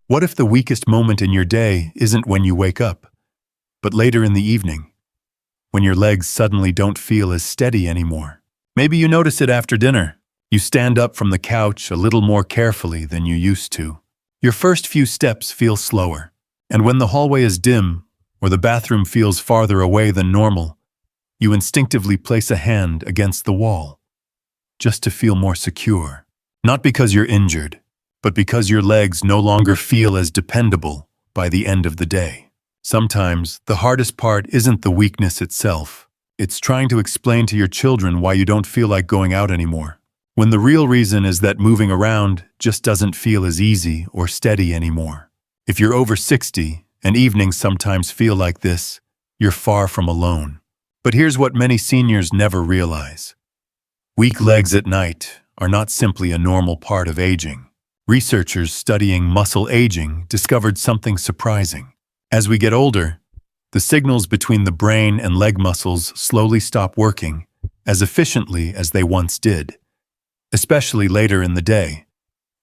What if the weakest moment in your day isn't when you wake up, but later in the evening, when your legs suddenly don't feel as steady anymore? Maybe you notice it after dinner. You stand up from the couch a little more carefully than you used to. Your first few steps feel slower, and when the hallway is dim or the bathroom feels farther away than normal, you instinctively place a hand against the wall, just to feel more secure. Not because you're injured, but because your legs no longer feel as dependable by the end of the day. Sometimes, the hardest part isn't the weakness itself. It's trying to explain to your children why you don't feel like going out anymore, when the real reason is that moving around just doesn't feel as easy or steady anymore. If you're over 60 and evenings sometimes feel like this, you're far from alone. But here's what many seniors never realize. Weak legs at night are not simply a normal part of aging. Researchers studying muscle aging discovered something surprising. As we get older, the signals between the brain and leg muscles slowly stop working as efficiently as they once did, especially later in the day,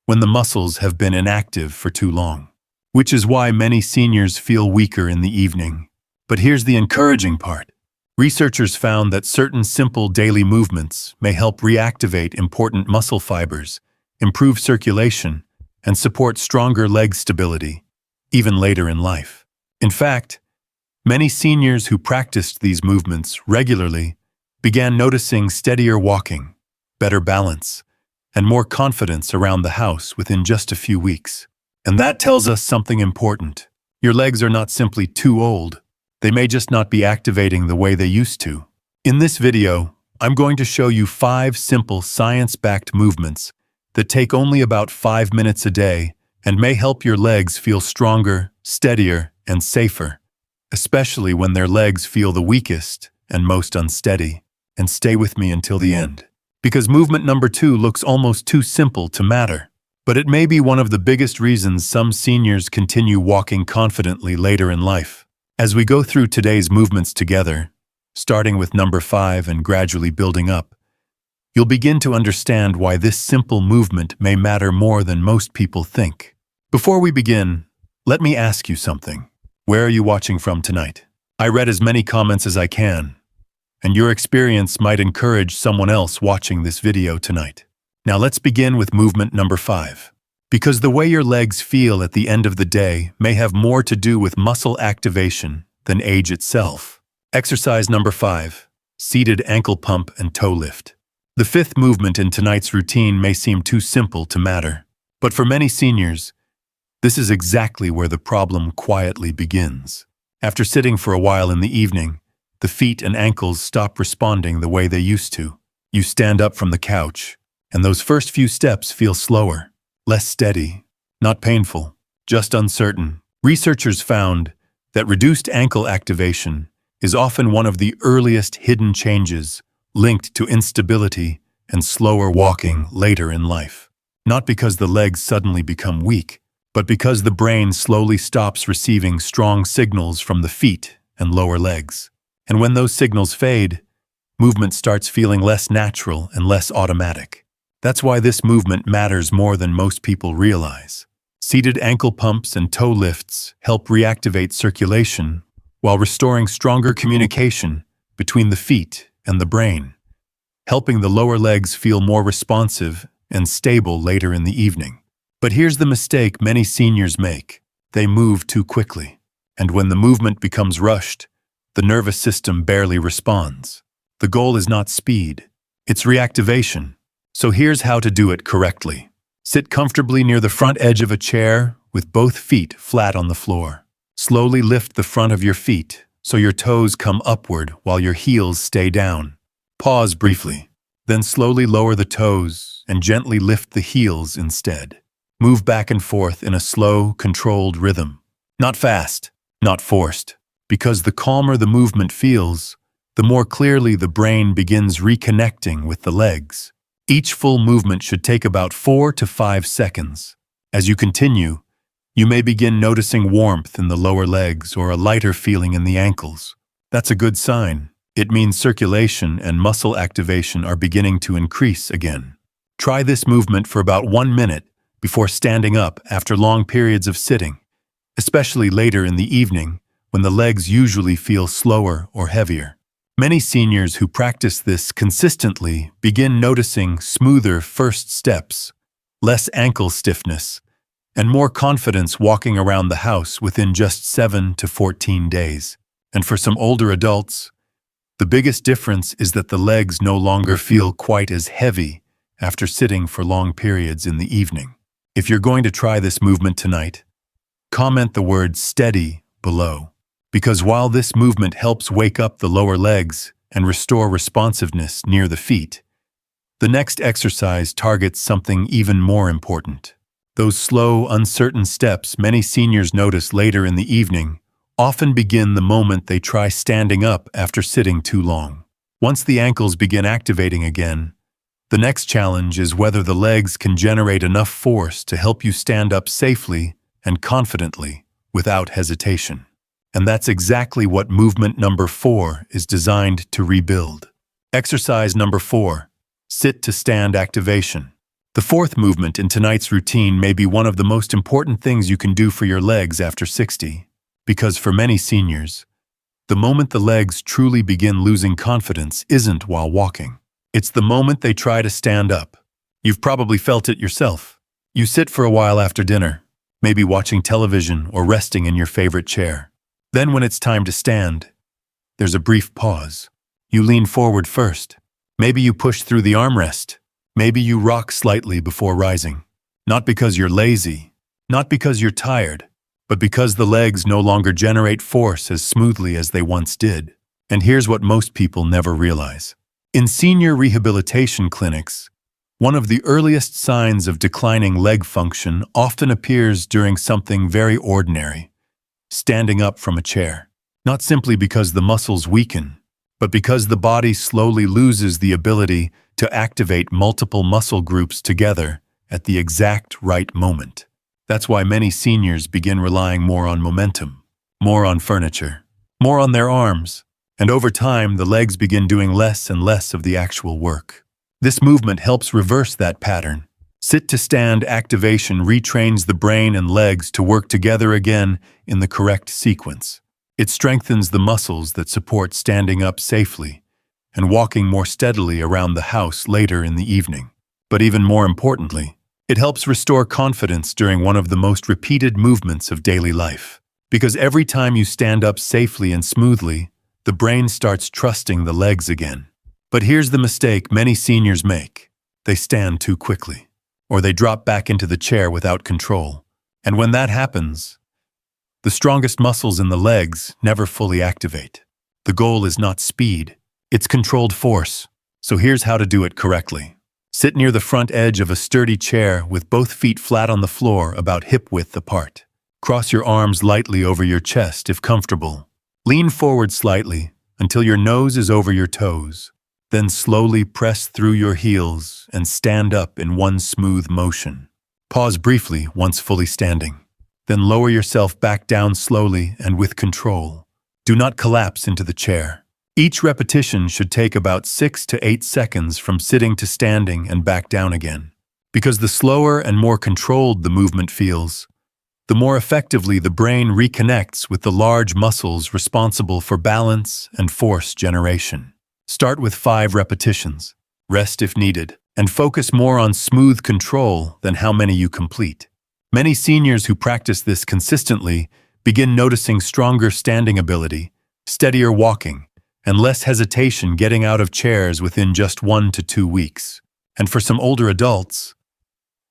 when the muscles have been inactive for too long. Which is why many seniors feel weaker in the evening. But here's the encouraging part. Researchers found that certain simple daily movements may help reactivate important muscle fibers, improve circulation, and support stronger leg stability, even later in life. In fact, many seniors who practiced these movements regularly began noticing steadier walking, better balance, and more confidence around the house within just a few weeks. And that tells us something important. Your legs are not simply too old. They may just not be activating the way they used to. In this video, I'm going to show you 5 simple science-backed movements that take only about 5 minutes a day and may help your legs feel stronger, steadier, and safer, especially when their legs feel the weakest and most unsteady. And stay with me until the end, because movement number 2 looks almost too simple to matter. But it may be one of the biggest reasons some seniors continue walking confidently later in life. As we go through today's movements together, starting with number 5 and gradually building up, you'll begin to understand why this simple movement may matter more than most people think. Before we begin, let me ask you something. Where are you watching from tonight? I read as many comments as I can, and your experience might encourage someone else watching this video tonight. Now let's begin with movement number 5. Because the way your legs feel at the end of the day may have more to do with muscle activation than age itself. Exercise number 5, seated ankle pump and toe lift. The 5th movement in tonight's routine may seem too simple to matter, but for many seniors, this is exactly where the problem quietly begins. After sitting for a while in the evening, the feet and ankles stop responding the way they used to. You stand up from the couch, and those first few steps feel slower, less steady, not painful, just uncertain. Researchers found that reduced ankle activation is often one of the earliest hidden changes linked to instability and slower walking later in life. Not because the legs suddenly become weak, but because the brain slowly stops receiving strong signals from the feet and lower legs. And when those signals fade, movement starts feeling less natural and less automatic. That's why this movement matters more than most people realize. Seated ankle pumps and toe lifts help reactivate circulation while restoring stronger communication between the feet and the brain, helping the lower legs feel more responsive and stable later in the evening. But here's the mistake many seniors make. They move too quickly. And when the movement becomes rushed, the nervous system barely responds. The goal is not speed, it's reactivation. So here's how to do it correctly. Sit comfortably near the front edge of a chair with both feet flat on the floor. Slowly lift the front of your feet so your toes come upward while your heels stay down. Pause briefly, then slowly lower the toes and gently lift the heels instead. Move back and forth in a slow, controlled rhythm. Not fast, not forced, because the calmer the movement feels, the more clearly the brain begins reconnecting with the legs. Each full movement should take about 4 to 5 seconds. As you continue, you may begin noticing warmth in the lower legs or a lighter feeling in the ankles. That's a good sign. It means circulation and muscle activation are beginning to increase again. Try this movement for about 1 minute before standing up after long periods of sitting, especially later in the evening when the legs usually feel slower or heavier. Many seniors who practice this consistently begin noticing smoother first steps, less ankle stiffness, and more confidence walking around the house within just 7 to 14 days. And for some older adults, the biggest difference is that the legs no longer feel quite as heavy after sitting for long periods in the evening. If you're going to try this movement tonight, comment the word steady below, because while this movement helps wake up the lower legs and restore responsiveness near the feet, the next exercise targets something even more important. Those slow, uncertain steps many seniors notice later in the evening often begin the moment they try standing up after sitting too long. Once the ankles begin activating again, the next challenge is whether the legs can generate enough force to help you stand up safely and confidently without hesitation. And that's exactly what movement number 4 is designed to rebuild. Exercise number 4, sit to stand activation. The fourth movement in tonight's routine may be one of the most important things you can do for your legs after 60, because for many seniors, the moment the legs truly begin losing confidence isn't while walking. It's the moment they try to stand up. You've probably felt it yourself. You sit for a while after dinner, maybe watching television or resting in your favorite chair. Then when it's time to stand, there's a brief pause. You lean forward first. Maybe you push through the armrest. Maybe you rock slightly before rising. Not because you're lazy, not because you're tired, but because the legs no longer generate force as smoothly as they once did. And here's what most people never realize. In senior rehabilitation clinics, one of the earliest signs of declining leg function often appears during something very ordinary: standing up from a chair. Not simply because the muscles weaken, but because the body slowly loses the ability to activate multiple muscle groups together at the exact right moment. That's why many seniors begin relying more on momentum, more on furniture, more on their arms, and over time the legs begin doing less and less of the actual work. This movement helps reverse that pattern. Sit to stand activation retrains the brain and legs to work together again in the correct sequence. It strengthens the muscles that support standing up safely and walking more steadily around the house later in the evening. But even more importantly, it helps restore confidence during one of the most repeated movements of daily life. Because every time you stand up safely and smoothly, the brain starts trusting the legs again. But here's the mistake many seniors make. They stand too quickly, or they drop back into the chair without control. And when that happens, the strongest muscles in the legs never fully activate. The goal is not speed, it's controlled force. So here's how to do it correctly. Sit near the front edge of a sturdy chair with both feet flat on the floor about hip-width apart. Cross your arms lightly over your chest if comfortable. Lean forward slightly until your nose is over your toes. Then slowly press through your heels and stand up in one smooth motion. Pause briefly once fully standing. Then lower yourself back down slowly and with control. Do not collapse into the chair. Each repetition should take about 6 to 8 seconds from sitting to standing and back down again. Because the slower and more controlled the movement feels, the more effectively the brain reconnects with the large muscles responsible for balance and force generation. Start with 5 repetitions, rest if needed, and focus more on smooth control than how many you complete. Many seniors who practice this consistently begin noticing stronger standing ability, steadier walking, and less hesitation getting out of chairs within just 1 to 2 weeks. And for some older adults,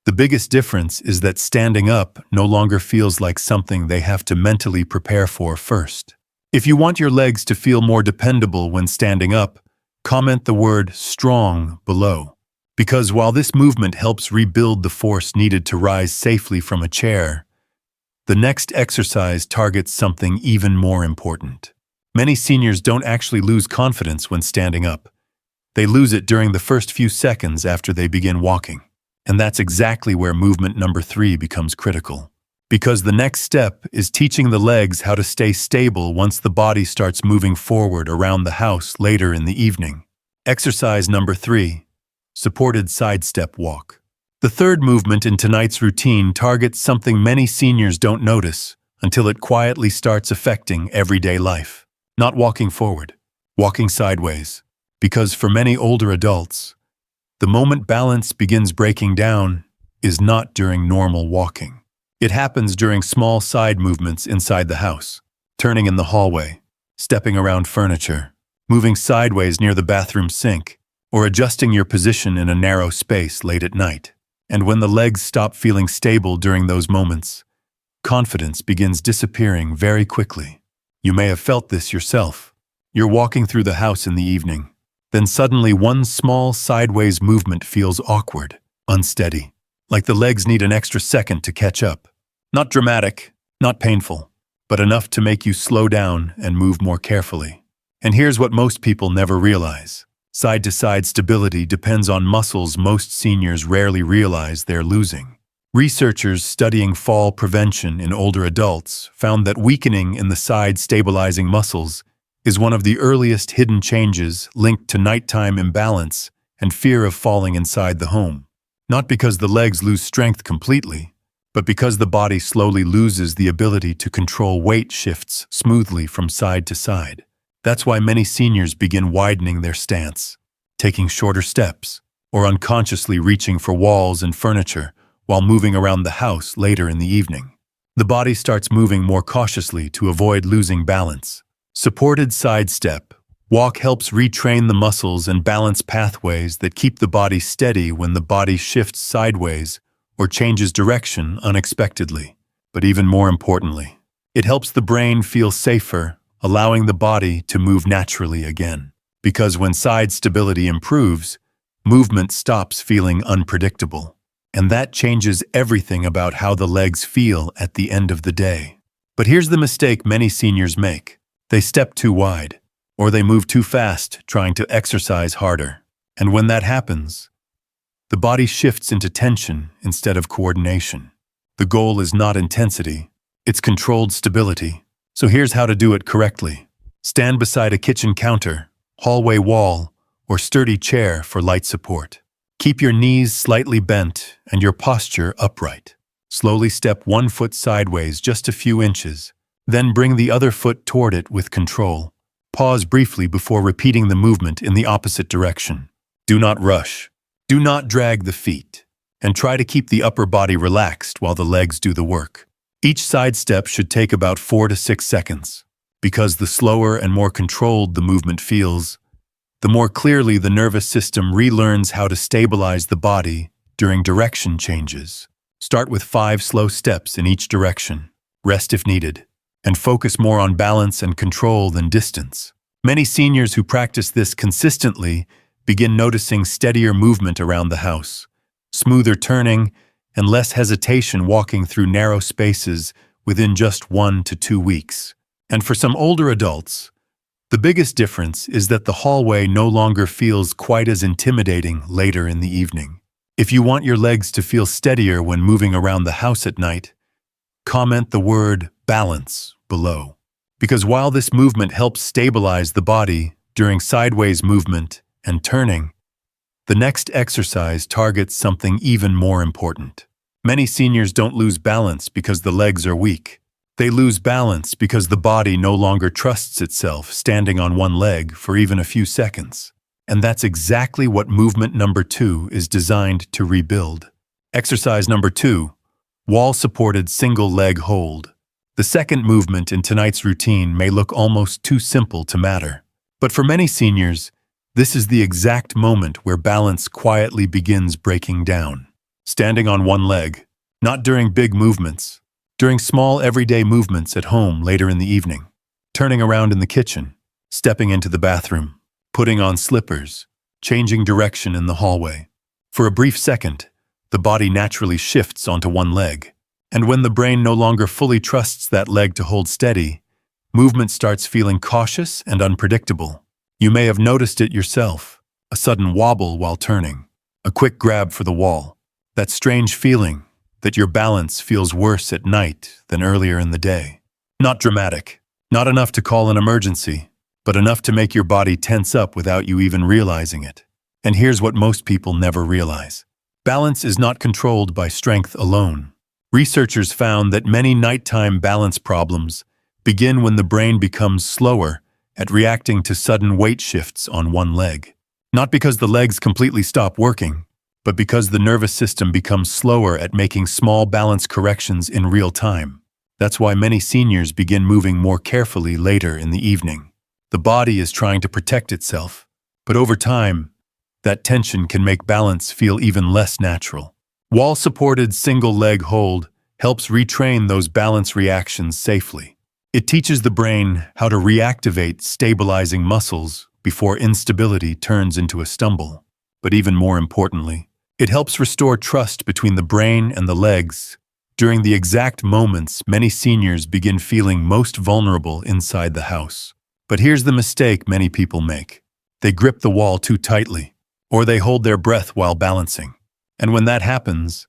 the biggest difference is that standing up no longer feels like something they have to mentally prepare for first. If you want your legs to feel more dependable when standing up, comment the word strong below. Because while this movement helps rebuild the force needed to rise safely from a chair, the next exercise targets something even more important. Many seniors don't actually lose confidence when standing up. They lose it during the first few seconds after they begin walking. And that's exactly where movement number 3 becomes critical. Because the next step is teaching the legs how to stay stable once the body starts moving forward around the house later in the evening. Exercise number 3, supported side step walk. The third movement in tonight's routine targets something many seniors don't notice until it quietly starts affecting everyday life. Not walking forward, walking sideways. Because for many older adults, the moment balance begins breaking down is not during normal walking. It happens during small side movements inside the house, turning in the hallway, stepping around furniture, moving sideways near the bathroom sink, or adjusting your position in a narrow space late at night. And when the legs stop feeling stable during those moments, confidence begins disappearing very quickly. You may have felt this yourself. You're walking through the house in the evening. Then suddenly one small sideways movement feels awkward, unsteady, like the legs need an extra second to catch up. Not dramatic, not painful, but enough to make you slow down and move more carefully. And here's what most people never realize. Side-to-side stability depends on muscles most seniors rarely realize they're losing. Researchers studying fall prevention in older adults found that weakening in the side stabilizing muscles is one of the earliest hidden changes linked to nighttime imbalance and fear of falling inside the home. Not because the legs lose strength completely, but because the body slowly loses the ability to control weight shifts smoothly from side to side. That's why many seniors begin widening their stance, taking shorter steps, or unconsciously reaching for walls and furniture while moving around the house later in the evening. The body starts moving more cautiously to avoid losing balance. Supported side step walk helps retrain the muscles and balance pathways that keep the body steady when the body shifts sideways or changes direction unexpectedly. But even more importantly, it helps the brain feel safer, allowing the body to move naturally again. Because when side stability improves, movement stops feeling unpredictable. And that changes everything about how the legs feel at the end of the day. But here's the mistake many seniors make. They step too wide, or they move too fast trying to exercise harder. And when that happens, the body shifts into tension instead of coordination. The goal is not intensity, it's controlled stability. So here's how to do it correctly. Stand beside a kitchen counter, hallway wall, or sturdy chair for light support. Keep your knees slightly bent and your posture upright. Slowly step one foot sideways just a few inches, then bring the other foot toward it with control. Pause briefly before repeating the movement in the opposite direction. Do not rush. Do not drag the feet. And try to keep the upper body relaxed while the legs do the work. Each side step should take about 4 to 6 seconds. Because the slower and more controlled the movement feels, the more clearly the nervous system relearns how to stabilize the body during direction changes. Start with 5 slow steps in each direction. Rest if needed, and focus more on balance and control than distance. Many seniors who practice this consistently begin noticing steadier movement around the house, smoother turning, and less hesitation walking through narrow spaces within just 1 to 2 weeks. And for some older adults, the biggest difference is that the hallway no longer feels quite as intimidating later in the evening. If you want your legs to feel steadier when moving around the house at night, comment the word balance below. Because while this movement helps stabilize the body during sideways movement and turning, the next exercise targets something even more important. Many seniors don't lose balance because the legs are weak. They lose balance because the body no longer trusts itself standing on one leg for even a few seconds. And that's exactly what movement number 2 is designed to rebuild. Exercise number 2, wall-supported single leg hold. The second movement in tonight's routine may look almost too simple to matter. But for many seniors, this is the exact moment where balance quietly begins breaking down. Standing on one leg, not during big movements, during small everyday movements at home later in the evening, turning around in the kitchen, stepping into the bathroom, putting on slippers, changing direction in the hallway. For a brief second, the body naturally shifts onto one leg. And when the brain no longer fully trusts that leg to hold steady, movement starts feeling cautious and unpredictable. You may have noticed it yourself, a sudden wobble while turning, a quick grab for the wall, that strange feeling that your balance feels worse at night than earlier in the day. Not dramatic, not enough to call an emergency, but enough to make your body tense up without you even realizing it. And here's what most people never realize. Balance is not controlled by strength alone. Researchers found that many nighttime balance problems begin when the brain becomes slower at reacting to sudden weight shifts on one leg. Not because the legs completely stop working, but because the nervous system becomes slower at making small balance corrections in real time. That's why many seniors begin moving more carefully later in the evening. The body is trying to protect itself, but over time, that tension can make balance feel even less natural. Wall-supported single-leg hold helps retrain those balance reactions safely. It teaches the brain how to reactivate stabilizing muscles before instability turns into a stumble. But even more importantly, it helps restore trust between the brain and the legs during the exact moments many seniors begin feeling most vulnerable inside the house. But here's the mistake many people make. They grip the wall too tightly, or they hold their breath while balancing. And when that happens,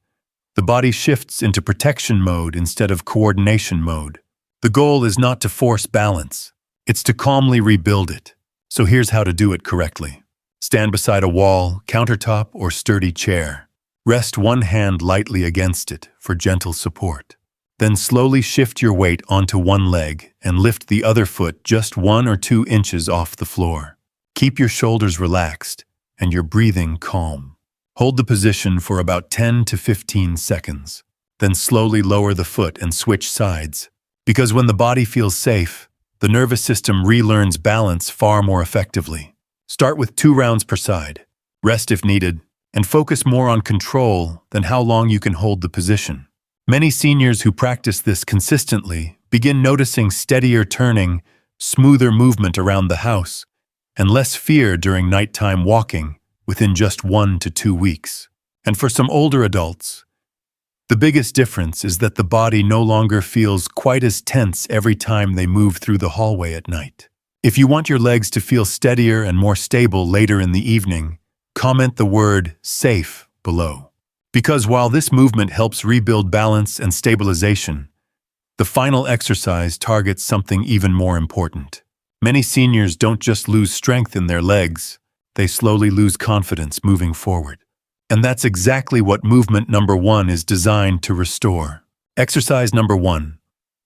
the body shifts into protection mode instead of coordination mode. The goal is not to force balance, it's to calmly rebuild it. So here's how to do it correctly. Stand beside a wall, countertop, or sturdy chair. Rest one hand lightly against it for gentle support. Then slowly shift your weight onto one leg and lift the other foot just 1 or 2 inches off the floor. Keep your shoulders relaxed and your breathing calm. Hold the position for about 10 to 15 seconds. Then slowly lower the foot and switch sides. Because when the body feels safe, the nervous system relearns balance far more effectively. Start with 2 rounds per side. Rest if needed, and focus more on control than how long you can hold the position. Many seniors who practice this consistently begin noticing steadier turning, smoother movement around the house, and less fear during nighttime walking within just 1 to 2 weeks. And for some older adults, the biggest difference is that the body no longer feels quite as tense every time they move through the hallway at night. If you want your legs to feel steadier and more stable later in the evening, comment the word "safe" below. Because while this movement helps rebuild balance and stabilization, the final exercise targets something even more important. Many seniors don't just lose strength in their legs, they slowly lose confidence moving forward. And that's exactly what movement number 1 is designed to restore. Exercise number 1.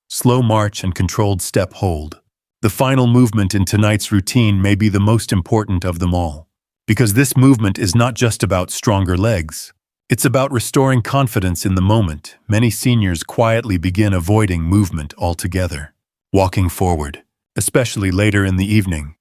Slow march and controlled step hold. The final movement in tonight's routine may be the most important of them all. Because this movement is not just about stronger legs. It's about restoring confidence in the moment. Many seniors quietly begin avoiding movement altogether. Walking forward, especially later in the evening,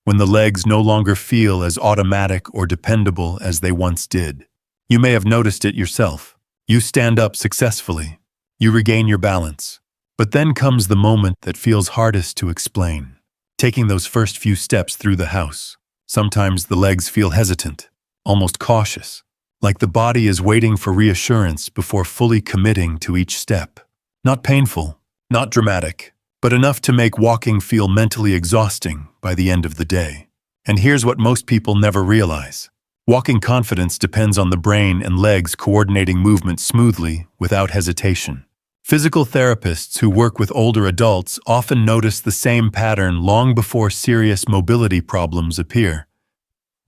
when the legs no longer feel as automatic or dependable as they once did. You may have noticed it yourself. You stand up successfully. You regain your balance. But then comes the moment that feels hardest to explain. Taking those first few steps through the house. Sometimes the legs feel hesitant, almost cautious, like the body is waiting for reassurance before fully committing to each step. Not painful, not dramatic, but enough to make walking feel mentally exhausting by the end of the day. And here's what most people never realize. Walking confidence depends on the brain and legs coordinating movement smoothly without hesitation. Physical therapists who work with older adults often notice the same pattern long before serious mobility problems appear.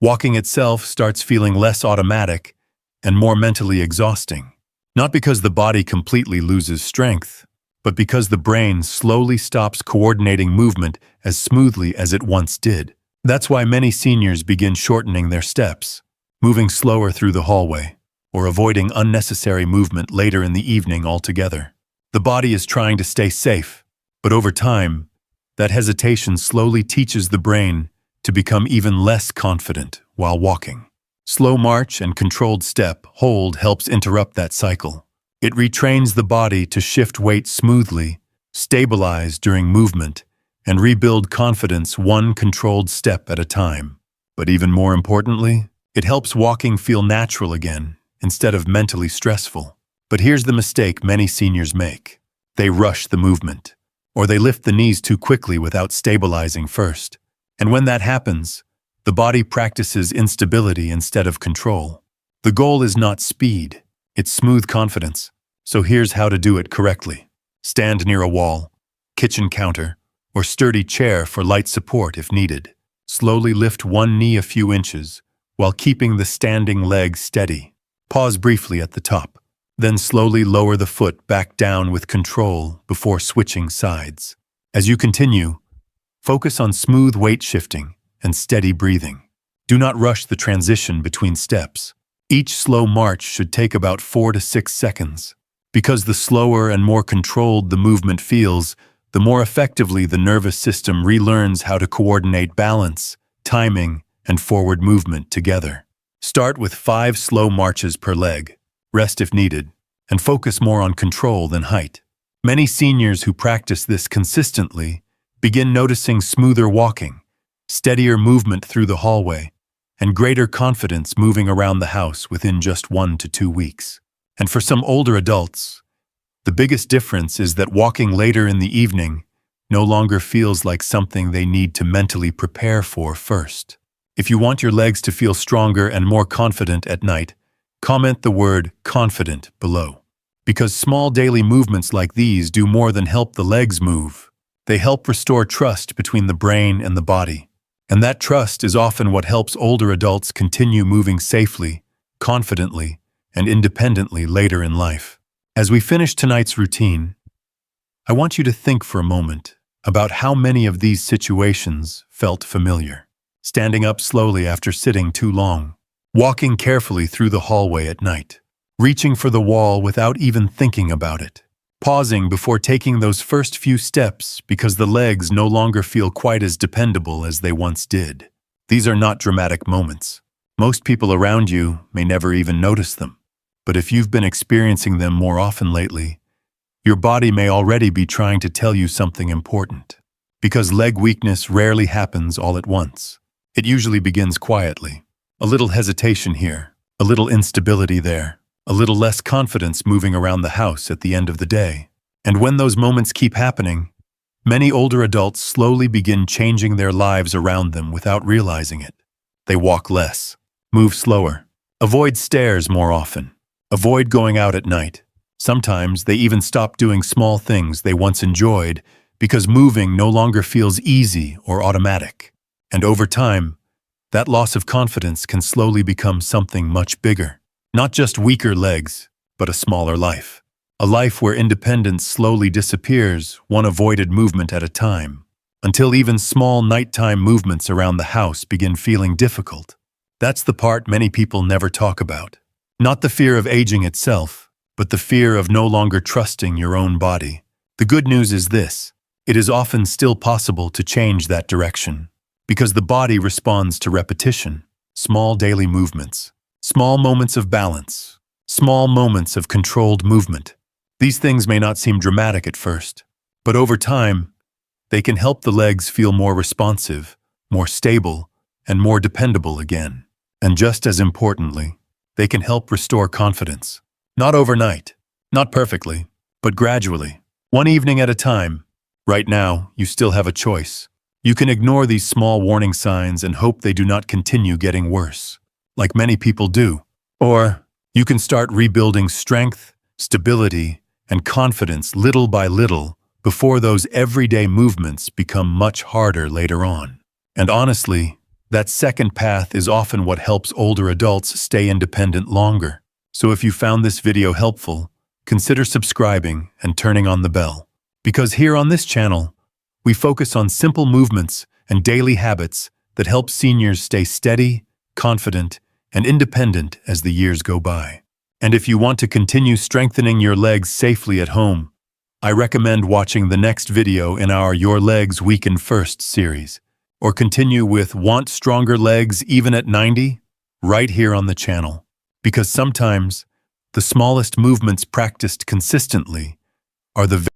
Walking itself starts feeling less automatic and more mentally exhausting. Not because the body completely loses strength, but because the brain slowly stops coordinating movement as smoothly as it once did. That's why many seniors begin shortening their steps, moving slower through the hallway, or avoiding unnecessary movement later in the evening altogether. The body is trying to stay safe, but over time, that hesitation slowly teaches the brain to become even less confident while walking. Slow march and controlled step hold helps interrupt that cycle. It retrains the body to shift weight smoothly, stabilize during movement, and rebuild confidence one controlled step at a time. But even more importantly, it helps walking feel natural again instead of mentally stressful. But here's the mistake many seniors make. They rush the movement, or they lift the knees too quickly without stabilizing first. And when that happens, the body practices instability instead of control. The goal is not speed, it's smooth confidence. So here's how to do it correctly. Stand near a wall, kitchen counter, or sturdy chair for light support if needed. Slowly lift one knee a few inches while keeping the standing leg steady. Pause briefly at the top, then slowly lower the foot back down with control before switching sides. As you continue, focus on smooth weight shifting and steady breathing. Do not rush the transition between steps. Each slow march should take about 4 to 6 seconds. Because the slower and more controlled the movement feels, the more effectively the nervous system relearns how to coordinate balance, timing, and forward movement together. Start with 5 slow marches per leg, rest if needed, and focus more on control than height. Many seniors who practice this consistently begin noticing smoother walking, steadier movement through the hallway, and greater confidence moving around the house within just 1 to 2 weeks. And for some older adults, the biggest difference is that walking later in the evening no longer feels like something they need to mentally prepare for first. If you want your legs to feel stronger and more confident at night, comment the word confident below. Because small daily movements like these do more than help the legs move. They help restore trust between the brain and the body. And that trust is often what helps older adults continue moving safely, confidently, and independently later in life. As we finish tonight's routine, I want you to think for a moment about how many of these situations felt familiar. Standing up slowly after sitting too long, walking carefully through the hallway at night, reaching for the wall without even thinking about it, pausing before taking those first few steps because the legs no longer feel quite as dependable as they once did. These are not dramatic moments. Most people around you may never even notice them. But if you've been experiencing them more often lately, your body may already be trying to tell you something important. Because leg weakness rarely happens all at once. It usually begins quietly. A little hesitation here, a little instability there, a little less confidence moving around the house at the end of the day. And when those moments keep happening, many older adults slowly begin changing their lives around them without realizing it. They walk less, move slower, avoid stairs more often, avoid going out at night. Sometimes they even stop doing small things they once enjoyed because moving no longer feels easy or automatic. And over time, that loss of confidence can slowly become something much bigger. Not just weaker legs, but a smaller life. A life where independence slowly disappears, one avoided movement at a time, until even small nighttime movements around the house begin feeling difficult. That's the part many people never talk about. Not the fear of aging itself, but the fear of no longer trusting your own body. The good news is this: it is often still possible to change that direction, because the body responds to repetition, small daily movements, small moments of balance, small moments of controlled movement. These things may not seem dramatic at first, but over time, they can help the legs feel more responsive, more stable, and more dependable again. And just as importantly, they can help restore confidence. Not overnight, not perfectly, but gradually, one evening at a time. Right now, you still have a choice. You can ignore these small warning signs and hope they do not continue getting worse, like many people do. Or you can start rebuilding strength, stability, and confidence little by little before those everyday movements become much harder later on. And honestly, that second path is often what helps older adults stay independent longer. So if you found this video helpful, consider subscribing and turning on the bell. Because here on this channel, we focus on simple movements and daily habits that help seniors stay steady, confident, and independent as the years go by. And if you want to continue strengthening your legs safely at home, I recommend watching the next video in our Your Legs Weaken First series, or continue with Want Stronger Legs Even at 90? Right here on the channel. Because sometimes, the smallest movements practiced consistently are the